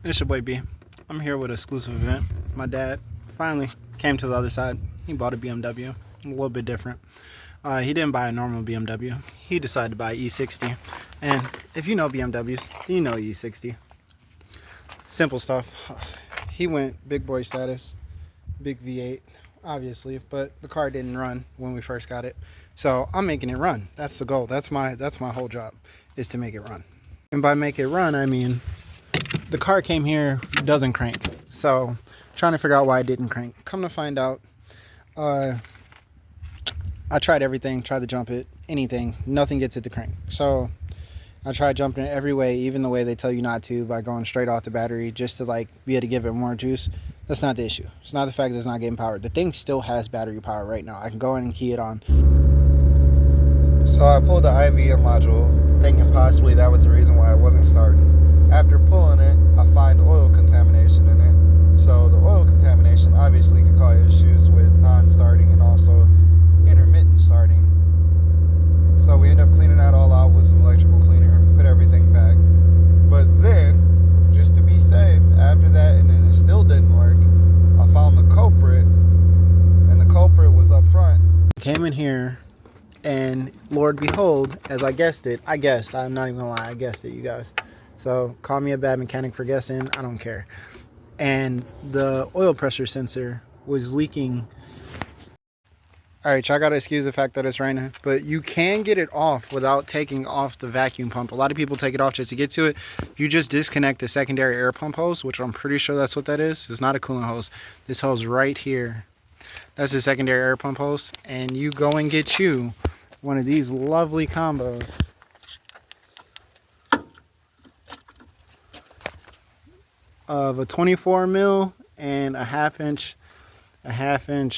It's your boy B. I'm here with an exclusive event. My dad finally came to the other side. He bought a BMW, a little bit different. He didn't buy a normal BMW. He decided to buy E60. And if you know BMWs, you know E60. Simple stuff. He went big boy status, big V8, obviously, but the car didn't run when we first got it. So I'm making it run. That's the goal. That's my whole job, is to make it run. And by make it run, I mean the car came here, doesn't crank. So trying to figure out why it didn't crank. Come to find out, I tried everything, tried to jump it, anything, nothing gets it to crank. So I tried jumping it every way, even the way they tell you not to, by going straight off the battery just to like be able to give it more juice. That's not the issue. It's not the fact that it's not getting power. The thing still has battery power right now. I can go in and key it on. So I pulled the IVM module, thinking possibly that was the reason why it wasn't starting. After pulling it, I find oil contamination in it. So the oil contamination obviously could cause issues with non-starting and also intermittent starting. So we end up cleaning that all out with some electrical cleaner, put everything back. But then, just to be safe, after that, and then it still didn't work, I found the culprit, and the culprit was up front. Came in here, and Lord behold, as I guessed, I'm not even gonna lie, I guessed it, you guys. So call me a bad mechanic for guessing, I don't care. And the oil pressure sensor was leaking. All right, y'all gotta excuse the fact that it's raining, but you can get it off without taking off the vacuum pump. A lot of people take it off just to get to it. You just disconnect the secondary air pump hose, which I'm pretty sure that's what that is. It's not a coolant hose. This hose right here, that's the secondary air pump hose. And you go and get you one of these lovely combos. Of a 24 mil and a half inch,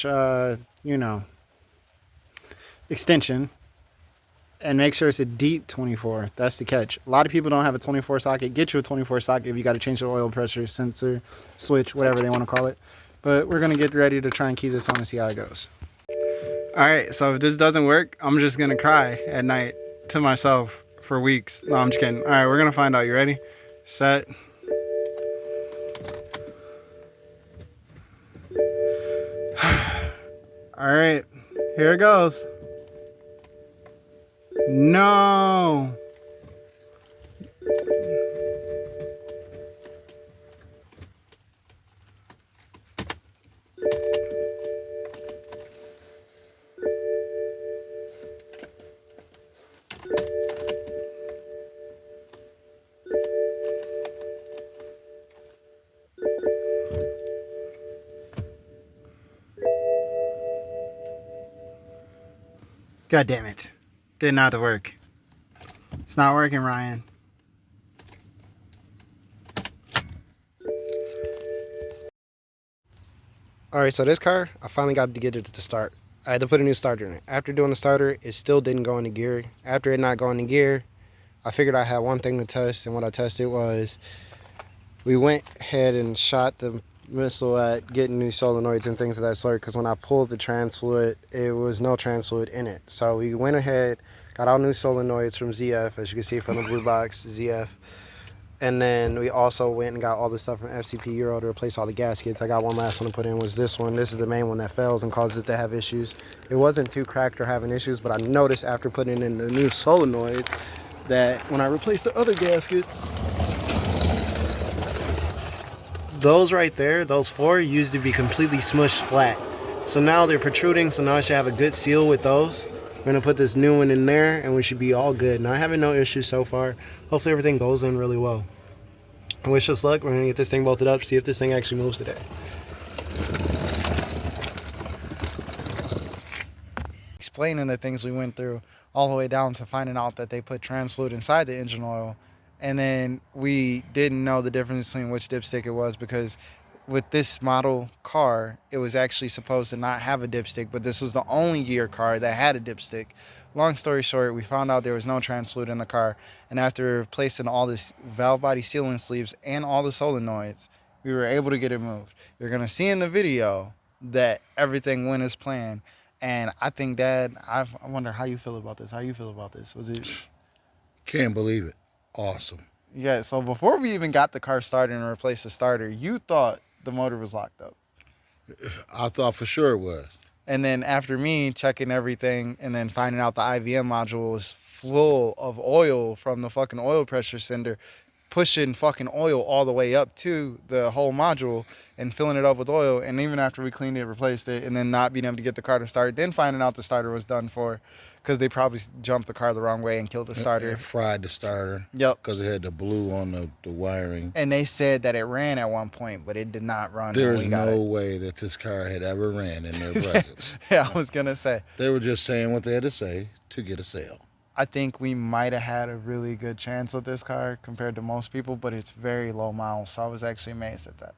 you know, extension, and make sure it's a deep 24. That's the catch. A lot of people don't have a 24 socket. Get you a 24 socket if you got to change the oil pressure sensor, switch, whatever they want to call it. But we're gonna get ready to try and key this on and see how it goes. All right, so if this doesn't work, I'm just gonna cry at night to myself for weeks. No, I'm just kidding. All right, we're gonna find out. You ready? Set. All right, here it goes. No. God damn it. Did not work. It's not working, Ryan. Alright, so this car, I finally got to get it to start. I had to put a new starter in it. After doing the starter, it still didn't go into gear. After it not going into gear, I figured I had one thing to test, and what I tested was we went ahead and shot the missile at getting new solenoids and things of that sort, because when I pulled the trans fluid, it was no trans fluid in it. So we went ahead, got all new solenoids from ZF, as you can see from the blue box, ZF. And then we also went and got all the stuff from FCP Euro to replace all the gaskets. I got one last one to put in, was this one. This is the main one that fails and causes it to have issues. It wasn't too cracked or having issues, but I noticed after putting in the new solenoids that when I replaced the other gaskets, those right there, those four, used to be completely smushed flat. So now they're protruding, so now I should have a good seal with those. I'm gonna put this new one in there and we should be all good. Now I haven't no issues so far. Hopefully everything goes in really well. I wish us luck. We're gonna get this thing bolted up, see if this thing actually moves today. Explaining the things we went through all the way down to finding out that they put trans fluid inside the engine oil. And then we didn't know the difference between which dipstick it was, because with this model car, it was actually supposed to not have a dipstick, but this was the only year car that had a dipstick. Long story short, we found out there was no trans fluid in the car, and after replacing all this valve body sealing sleeves and all the solenoids, we were able to get it moved. You're gonna see in the video that everything went as planned. And I think, Dad, I wonder how you feel about this. How you feel about this? Was it? Can't believe it. Awesome. Yeah, so before we even got the car started and replaced the starter, you thought the motor was locked up. I thought for sure it was. And then after me checking everything and then finding out the IVM module was full of oil from the fucking oil pressure sender, pushing fucking oil all the way up to the whole module and filling it up with oil. And even after we cleaned it, replaced it, and then not being able to get the car to start, then finding out the starter was done for because they probably jumped the car the wrong way and killed the starter. It fried the starter. Yep. Because it had the blue on the wiring. And they said that it ran at one point, but it did not run. There's no way that this car had ever ran in their presence. Yeah, I was going to say. They were just saying what they had to say to get a sale. I think we might have had a really good chance with this car compared to most people, but it's very low miles, so I was actually amazed at that.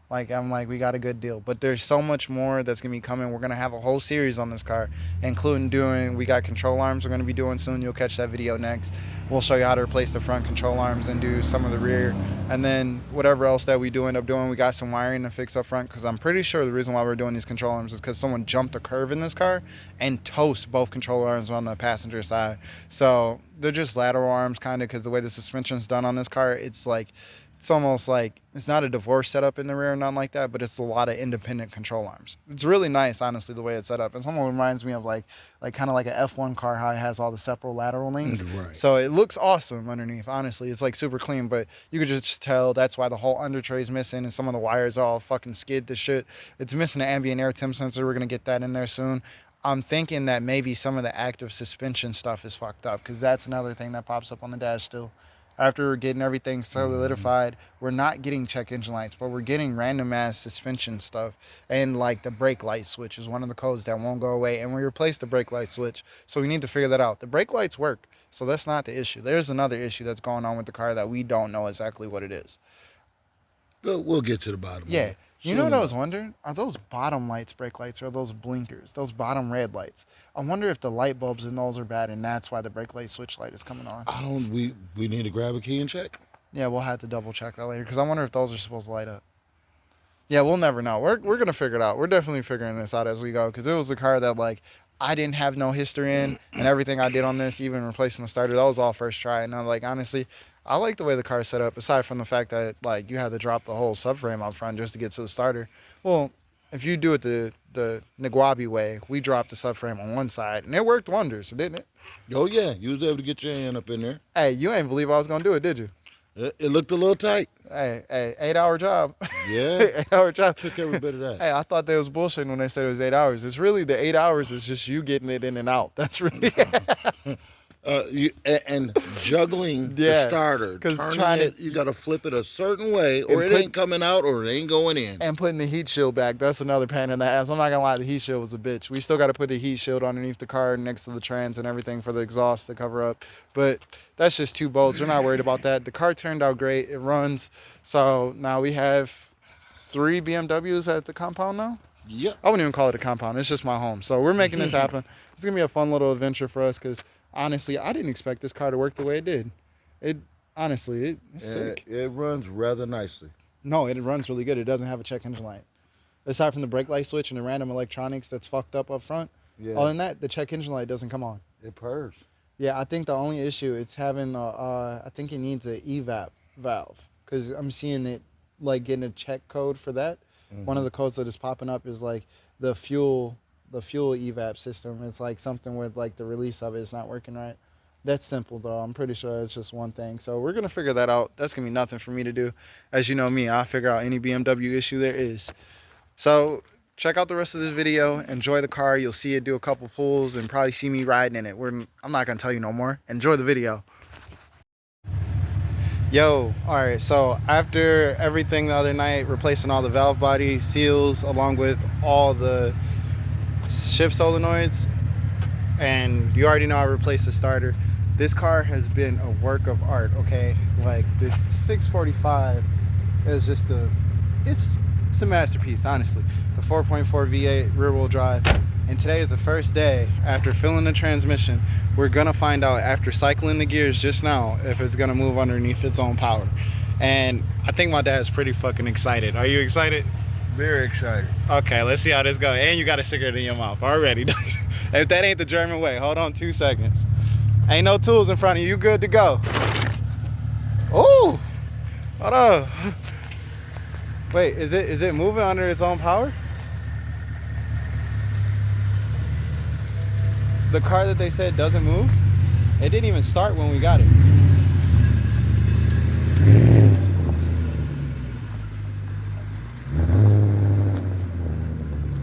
Like, I'm like, we got a good deal. But there's so much more that's going to be coming. We're going to have a whole series on this car, including we got control arms we're going to be doing soon. You'll catch that video next. We'll show you how to replace the front control arms and do some of the rear. And then whatever else that we do end up doing, we got some wiring to fix up front, because I'm pretty sure the reason why we're doing these control arms is because someone jumped a curve in this car and toast both control arms on the passenger side. So they're just lateral arms kind of, because the way the suspension's done on this car, it's like, it's almost like it's not a divorce setup in the rear or nothing like that, but it's a lot of independent control arms. It's really nice, honestly, the way it's set up. And someone reminds me of like kind of like an F1 car, how it has all the separate lateral links. Right. So it looks awesome underneath, honestly. It's like super clean, but you could just tell that's why the whole under tray is missing and some of the wires are all fucking skid to shit. It's missing an ambient air temp sensor. We're going to get that in there soon. I'm thinking that maybe some of the active suspension stuff is fucked up, because that's another thing that pops up on the dash still. After getting everything solidified, we're not getting check engine lights, but we're getting random ass suspension stuff. And like the brake light switch is one of the codes that won't go away. And we replaced the brake light switch. So we need to figure that out. The brake lights work, so that's not the issue. There's another issue that's going on with the car that we don't know exactly what it is. But we'll get to the bottom. Yeah. You know what I was wondering? Are those bottom lights brake lights, or are those blinkers? Those bottom red lights. I wonder if the light bulbs in those are bad, and that's why the brake light switch light is coming on. We need to grab a key and check. Yeah, we'll have to double check that later, because I wonder if those are supposed to light up. Yeah, we'll never know. We're going to figure it out. We're definitely figuring this out as we go, because it was a car that, like, I didn't have no history in, and everything I did on this, even replacing the starter, that was all first try. And I'm like, honestly, I like the way the car's set up, aside from the fact that, like, you have to drop the whole subframe up front just to get to the starter. Well, if you do it the Nagwabi way, we dropped the subframe on one side, and it worked wonders, didn't it? Oh, yeah. You was able to get your hand up in there. Hey, you ain't believe I was going to do it, did you? It looked a little tight. Hey, 8-hour job. Yeah. 8-hour job. Took every bit of that. Hey, I thought they was bullshitting when they said it was 8 hours. It's really the 8 hours is just you getting it in and out. That's really and juggling the starter, because you got to flip it a certain way, or it ain't coming out, or it ain't going in. And putting the heat shield back, that's another pain in the ass. I'm not gonna lie, the heat shield was a bitch. We still got to put the heat shield underneath the car next to the trans and everything for the exhaust to cover up. But that's just 2 bolts. We're not worried about that. The car turned out great. It runs. So now we have 3 BMWs at the compound now. Yep. I wouldn't even call it a compound. It's just my home. So we're making this happen. It's gonna be a fun little adventure for us, because honestly, I didn't expect this car to work the way it did. It's sick. It runs rather nicely. No, it runs really good. It doesn't have a check engine light. Aside from the brake light switch and the random electronics that's fucked up front, other than that, the check engine light doesn't come on. It purrs. Yeah, I think the only issue it's having, I think it needs an evap valve, because I'm seeing it like getting a check code for that. Mm-hmm. One of the codes that is popping up is like the fuel evap system. It's like something with like the release of it is not working right. That's simple though. I'm pretty sure it's just one thing. So we're gonna figure that out. That's gonna be nothing for me to do. As you know me, I'll figure out any BMW issue there is. So check out the rest of this video. Enjoy the car. You'll see it do a couple pulls and probably see me riding in it. I'm not gonna tell you no more. Enjoy the video. Yo, all right, so after everything the other night, replacing all the valve body seals along with all the shift solenoids, and you already know I replaced the starter. This car has been a work of art, okay? Like, this 645 is just it's a masterpiece, honestly. The 4.4 V8 rear wheel drive. And today is the first day after filling the transmission. We're gonna find out after cycling the gears just now if it's gonna move underneath its own power. And I think my dad's pretty fucking excited. Are you excited? Very excited. Okay, let's see how this goes. And you got a cigarette in your mouth already. If that ain't the German way, hold on 2 seconds. Ain't no tools in front of you. You good to go. Oh! Hold on. Wait, is it moving under its own power? The car that they said doesn't move, it didn't even start when we got it.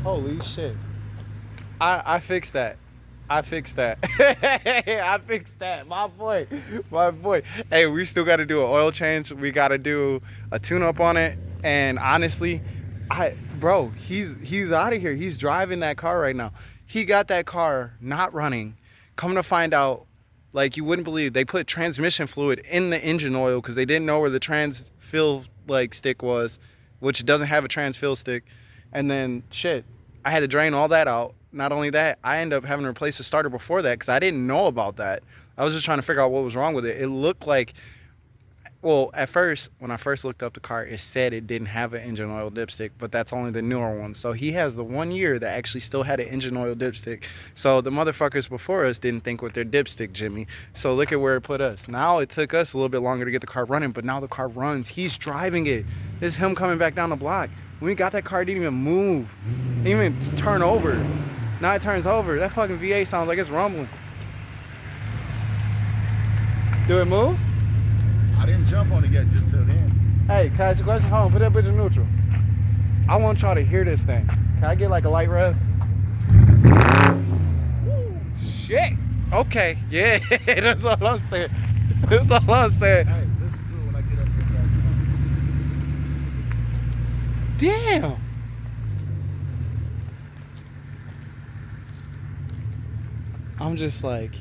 Holy shit. I fixed that. I fixed that. I fixed that. My boy. Hey, we still got to do an oil change. We got to do a tune-up on it. And honestly, bro, he's out of here. He's driving that car right now. He got that car not running. Come to find out, like, you wouldn't believe, they put transmission fluid in the engine oil because they didn't know where the trans fill stick was, which doesn't have a trans fill stick. And then shit, I had to drain all that out. Not only that, I ended up having to replace the starter before that because I didn't know about that. I was just trying to figure out what was wrong with it. It looked like, well, at first, when I first looked up the car, it said it didn't have an engine oil dipstick, but that's only the newer one. So he has the 1 year that actually still had an engine oil dipstick. So the motherfuckers before us didn't think with their dipstick, Jimmy. So look at where it put us. Now it took us a little bit longer to get the car running, but now the car runs. He's driving it. This is him coming back down the block. When we got that car, it didn't even move. It didn't even turn over. Now it turns over. That fucking V8 sounds like it's rumbling. Do it move? I didn't jump on it yet, just till then. Hey, can I ask you a question? Hold on, put that bitch in neutral. I want y'all to hear this thing. Can I get like a light rev? Shit. Okay, yeah, that's all I'm saying. That's all I'm saying. Hey, listen to it when I get up here. Damn. I'm just like,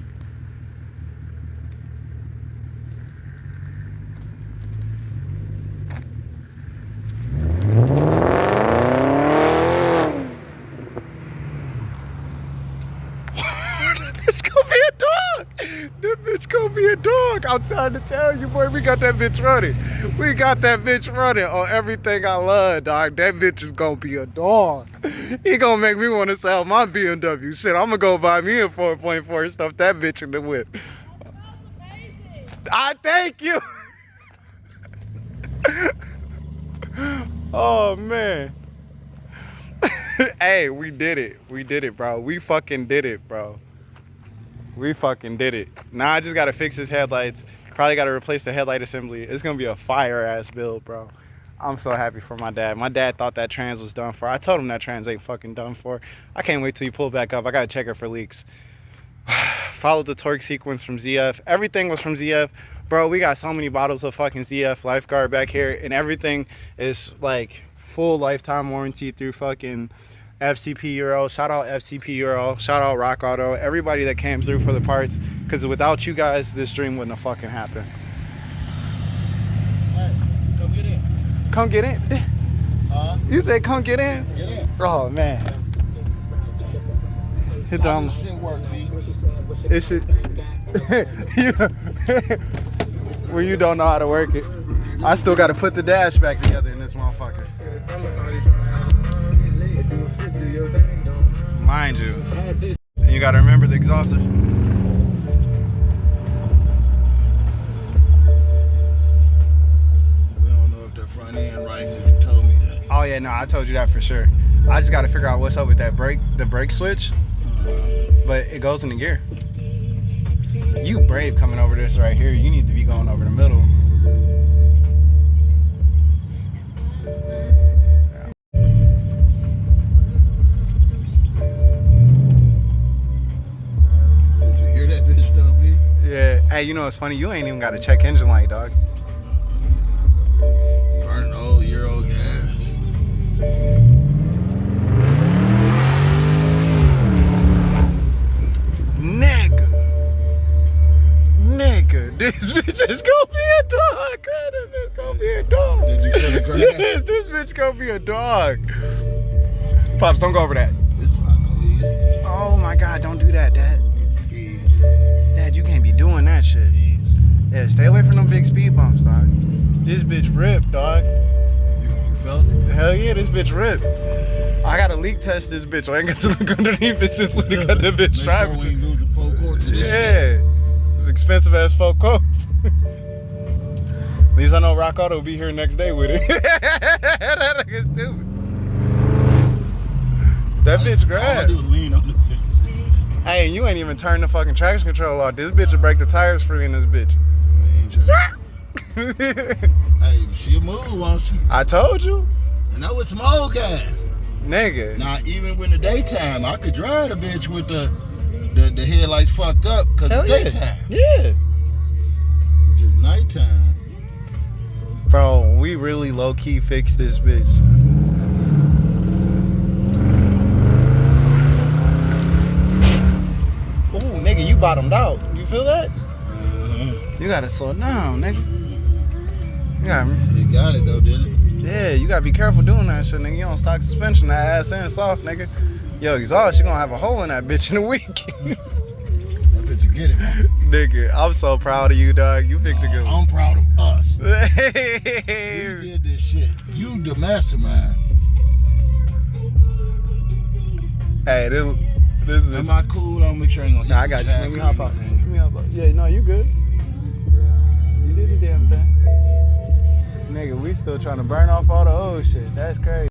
that bitch gonna be a dog. I'm trying to tell you, boy, we got that bitch running. We got that bitch running on everything I love, dog. That bitch is gonna be a dog. He gonna make me want to sell my BMW. Shit, I'm gonna go buy me a 4.4 and stuff that bitch in the whip. I thank you. Oh man. Hey, we did it. We did it, bro. We fucking did it, bro. We fucking did it. Now I just gotta fix his headlights. Probably gotta replace the headlight assembly. It's gonna be a fire ass build, bro. I'm so happy for my dad. My dad thought that trans was done for. I told him that trans ain't fucking done for. I can't wait till you pull back up. I gotta check it for leaks. Followed the torque sequence from ZF. Everything was from ZF. Bro, we got so many bottles of fucking ZF Lifeguard back here, and everything is like full lifetime warranty through fucking FCP Euro. Shout out FCP Euro. Shout out Rock Auto. Everybody that came through for the parts, because without you guys, this dream wouldn't have fucking happened. Hey, come get in. Come get in? You said come get in? Get in. Oh man. Hit down. It should. Well, you don't know how to work it. I still got to put the dash back together in this motherfucker. Mind you. And you got to remember the exhausters. We don't know if the front end right, because you told me that. Oh yeah, no, I told you that for sure. I just got to figure out what's up with that the brake switch. But it goes in the gear. You brave coming over this right here. You need to be going over the middle. Did you hear that bitch though, B? Yeah. Hey, you know what's funny? You ain't even got to check engine light, dog. Burning old Euro gas. Nigga, this bitch is gonna be a dog. This bitch gonna be a dog. Did you kill the grass? Yes, this bitch gonna be a dog. Pops, don't go over that. It's not no easy. Oh my God, don't do that, Dad. Easy. Dad, you can't be doing that shit. Yeah, stay away from them big speed bumps, dog. This bitch ripped, dog. You felt it? Hell yeah, this bitch ripped. I gotta leak test this bitch. I ain't got to look underneath it since we got that bitch Make driving. sure we ain't lose the full court to this shit. Yeah. It's expensive as folk coats. At least I know Rock Auto will be here next day with it. That nigga stupid. That bitch All I grab. do is lean on the bitch. Hey, you ain't even turned the fucking traction control off. This bitch will break the tires free in this bitch. Hey, she'll move, won't she? I told you. And that was some old gas. Nigga. Now, even when the daytime, I could drive the bitch with the headlights fucked up because it's daytime. Yeah. Just nighttime. Bro, we really low-key fixed this bitch. Ooh, nigga, you bottomed out. You feel that? You gotta slow down, nigga. You got it though, didn't it? Yeah, you gotta be careful doing that shit, nigga. You don't stock suspension, that ass in soft, nigga. Yo, exhaust, you gonna have a hole in that bitch in a week. That bitch, you get it, man. Nigga, I'm so proud of you, dog. You picked a good one. I'm proud of us. We Hey. did this shit. You the mastermind. Hey, this is. Am I cool? I'm make sure I ain't gonna hit Nah, I got you. Let me hop out. Let me hop out. Yeah, no, you good. You did the damn thing. Nigga, we still trying to burn off all the old shit. That's crazy.